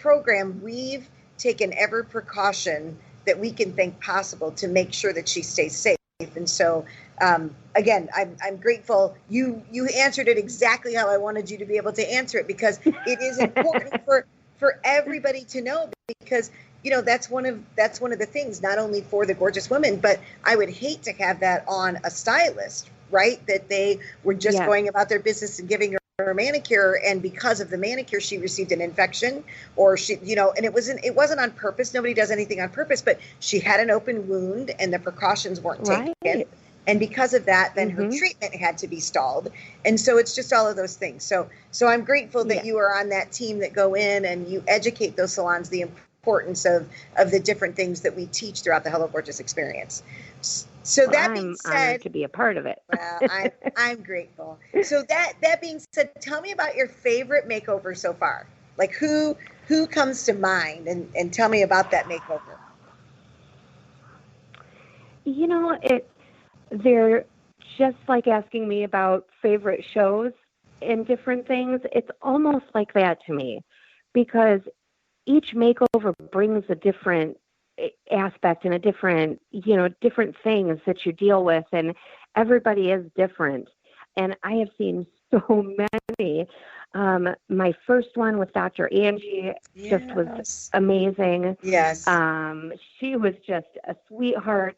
program, we've taken every precaution that we can think possible to make sure that she stays safe. And so, again, I'm grateful you answered it exactly how I wanted you to be able to answer it, because it is important for everybody to know, because that's one of the things, not only for the gorgeous women, but I would hate to have that on a stylist, right? That they were just going about their business and giving her a manicure, and because of the manicure she received an infection, or she and it wasn't on purpose. Nobody does anything on purpose, but she had an open wound and the precautions weren't taken, and because of that, then her treatment had to be stalled. And so it's just all of those things. So I'm grateful that you are on that team that go in and you educate those salons the importance of the different things that we teach throughout the Hello Gorgeous experience. So that being said, I'm honored to be a part of it. Well, I'm grateful. So that being said, tell me about your favorite makeover so far. Like who comes to mind, and tell me about that makeover. They're just like asking me about favorite shows and different things. It's almost like that to me, because each makeover brings a different aspect and a different things that you deal with, and everybody is different. And I have seen so many. My first one with Dr. Angie just was amazing. Yes. She was just a sweetheart,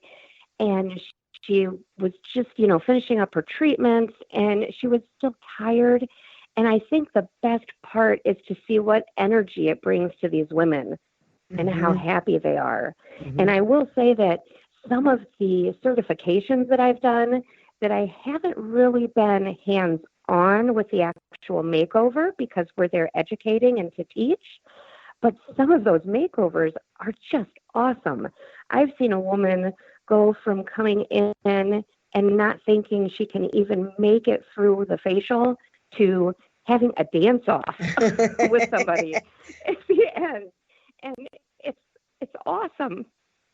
and she was just, finishing up her treatments, and she was still tired. And I think the best part is to see what energy it brings to these women and how happy they are. And I will say that some of the certifications that I've done, that I haven't really been hands-on with the actual makeover, because we're there educating and to teach, but some of those makeovers are just awesome. I've seen a woman go from coming in and not thinking she can even make it through the facial to having a dance-off with somebody at the end. And it's awesome.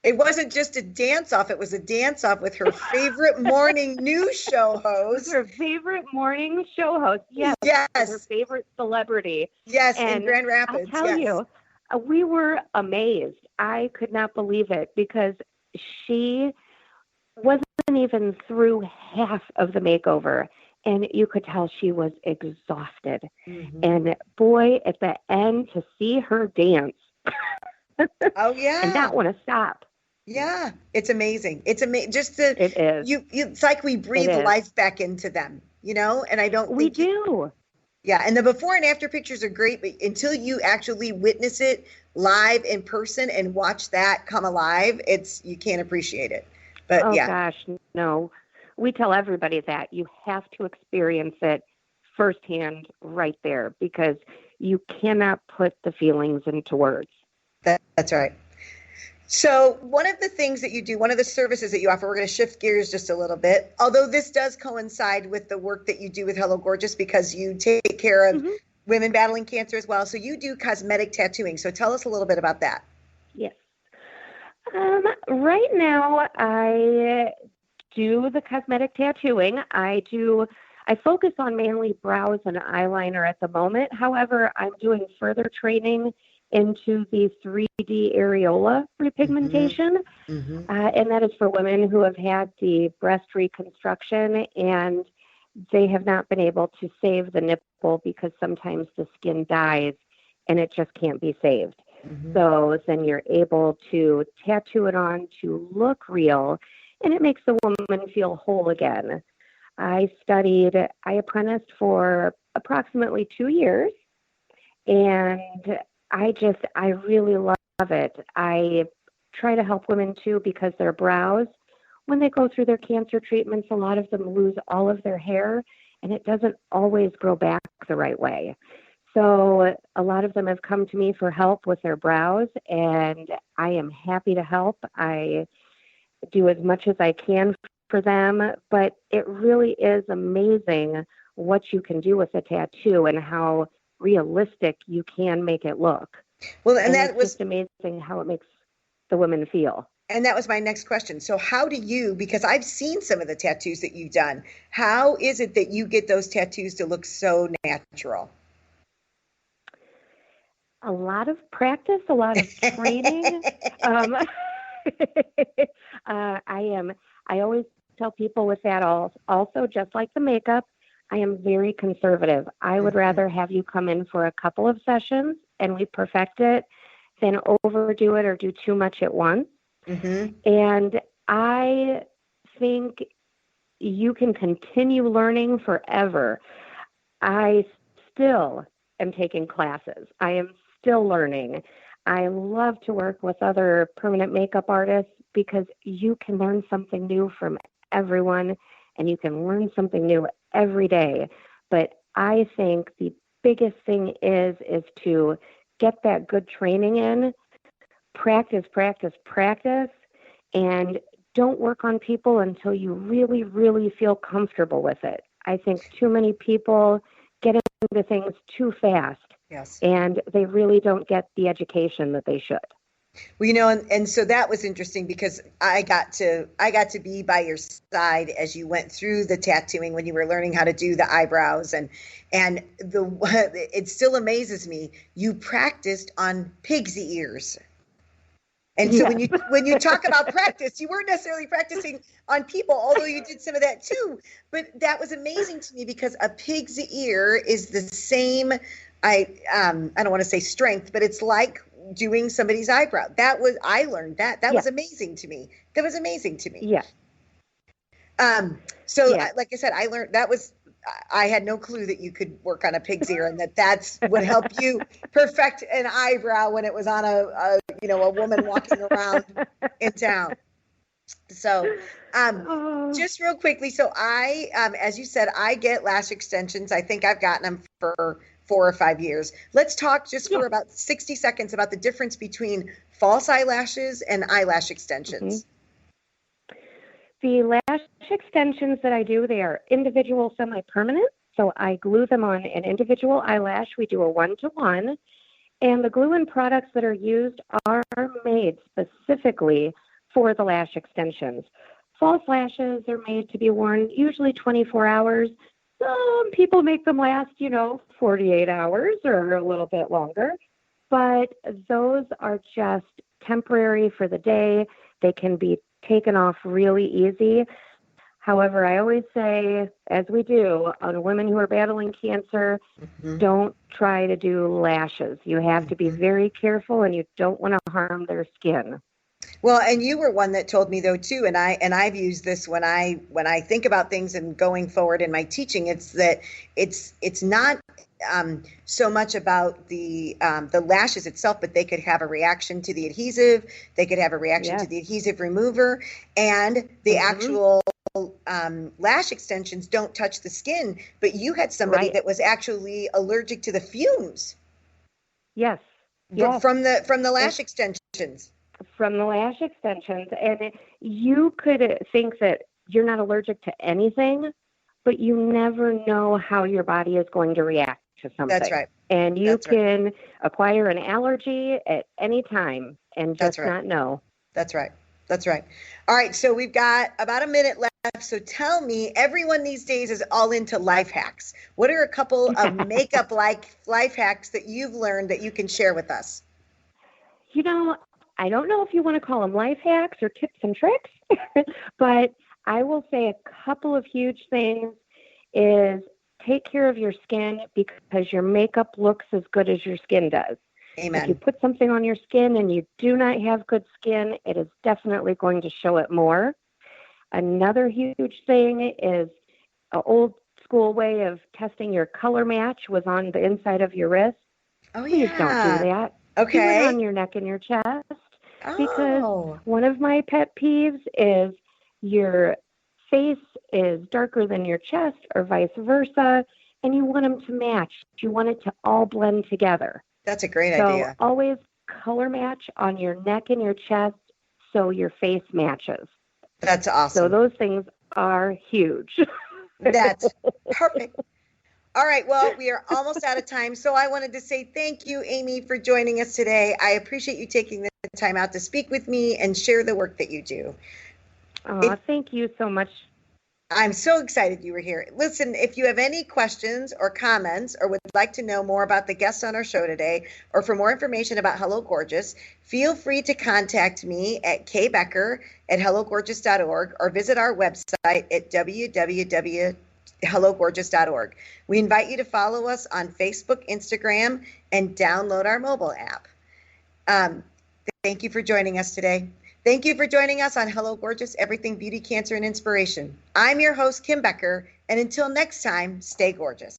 It wasn't just a dance-off. It was a dance-off with her favorite morning news show host. Her favorite morning show host. Yes. Her favorite celebrity. Yes, and in Grand Rapids. I'll tell you, we were amazed. I could not believe it, because she wasn't even through half of the makeover, and you could tell she was exhausted. And boy, at the end, to see her dance. Oh yeah. And not want to stop. Yeah, it's amazing. It's amazing. It is. It's like we breathe life back into them, and I don't. We do. Yeah, and the before and after pictures are great, but until you actually witness it live in person and watch that come alive, you can't appreciate it. But gosh, no. We tell everybody that you have to experience it firsthand right there, because you cannot put the feelings into words. That's right. So one of the things that you do, one of the services that you offer, we're going to shift gears just a little bit, although this does coincide with the work that you do with Hello Gorgeous, because you take care of women battling cancer as well. So you do cosmetic tattooing. So tell us a little bit about that. Yes. Right now, I do the cosmetic tattooing. I focus on mainly brows and eyeliner at the moment. However, I'm doing further training into the 3D areola repigmentation. And that is for women who have had the breast reconstruction and they have not been able to save the nipple, because sometimes the skin dies and it just can't be saved. So then you're able to tattoo it on to look real, and it makes the woman feel whole again. I apprenticed for approximately 2 years, and I really love it. I try to help women too, because their brows, when they go through their cancer treatments, a lot of them lose all of their hair, and it doesn't always grow back the right way. So a lot of them have come to me for help with their brows, and I am happy to help. I do as much as I can for them, but it really is amazing what you can do with a tattoo and how realistic you can make it look. Well, and that was just amazing how it makes the women feel. And that was my next question. So how do you, because I've seen some of the tattoos that you've done, how is it that you get those tattoos to look so natural? A lot of practice, a lot of training. Um, I always tell people with that also, just like the makeup, I am very conservative. I would rather have you come in for a couple of sessions and we perfect it than overdo it or do too much at once. Mm-hmm. And I think you can continue learning forever. I still am taking classes. I am still learning. I love to work with other permanent makeup artists because you can learn something new from everyone and you can learn something new every day. But I think the biggest thing is to get that good training in, practice, practice, practice, and don't work on people until you really, really feel comfortable with it. I think too many people get into things too fast. Yes. And they really don't get the education that they should. Well, and so that was interesting because I got to be by your side as you went through the tattooing when you were learning how to do the eyebrows and it still amazes me. You practiced on pig's ears. And so when you talk about practice, you weren't necessarily practicing on people, although you did some of that too. But that was amazing to me because a pig's ear is the same. I don't want to say strength, but it's like doing somebody's eyebrow. I learned that. That was amazing to me. That was amazing to me. Yeah. Like I said, I learned I had no clue that you could work on a pig's ear and that's would help you perfect an eyebrow when it was on a woman walking around in town. So, just real quickly. So I, as you said, I get lash extensions. I think I've gotten them for 4 or 5 years. Let's talk just for about 60 seconds about the difference between false eyelashes and eyelash extensions. Mm-hmm. The lash extensions that I do, they are individual semi-permanent. So I glue them on an individual eyelash. We do a 1-to-1. And the glue and products that are used are made specifically for the lash extensions. False lashes are made to be worn usually 24 hours. Some people make them last, 48 hours or a little bit longer. But those are just temporary for the day. They can be taken off really easy. However, I always say, as we do on women who are battling cancer, don't try to do lashes. You have to be very careful and you don't want to harm their skin. Well, and you were one that told me though too, and I've used this when I think about things and going forward in my teaching. It's that it's not so much about the lashes itself, but they could have a reaction to the adhesive. They could have a reaction to the adhesive remover, and the actual lash extensions don't touch the skin. But you had somebody that was actually allergic to the fumes. Yes. From the lash extensions. From the lash extensions. And you could think that you're not allergic to anything, but you never know how your body is going to react to something. That's right. And you can acquire an allergy at any time and just not know. That's right. That's right. All right. So we've got about a minute left. So tell me, everyone these days is all into life hacks. What are a couple of makeup life hacks that you've learned that you can share with us? I don't know if you want to call them life hacks or tips and tricks, but I will say a couple of huge things is take care of your skin because your makeup looks as good as your skin does. Amen. If you put something on your skin and you do not have good skin, it is definitely going to show it more. Another huge thing is an old school way of testing your color match was on the inside of your wrist. Oh, Please don't do that. Okay. Do it on your neck and your chest. Because one of my pet peeves is your face is darker than your chest or vice versa, and you want them to match. You want it to all blend together. That's a great idea. So always color match on your neck and your chest so your face matches. That's awesome. So those things are huge. That's perfect. All right. Well, we are almost out of time. So I wanted to say thank you, AIMEE, for joining us today. I appreciate you taking the time out to speak with me and share the work that you do. Thank you so much. I'm so excited you were here. Listen, if you have any questions or comments or would like to know more about the guests on our show today, or for more information about Hello Gorgeous, feel free to contact me at kbecker@hellogorgeous.org or visit our website at www.hellogorgeous.org. We invite you to follow us on Facebook, Instagram, and download our mobile app. Thank you for joining us today. Thank you for joining us on Hello Gorgeous, Everything Beauty, Cancer, and Inspiration. I'm your host, Kim Becker, and until next time, stay gorgeous.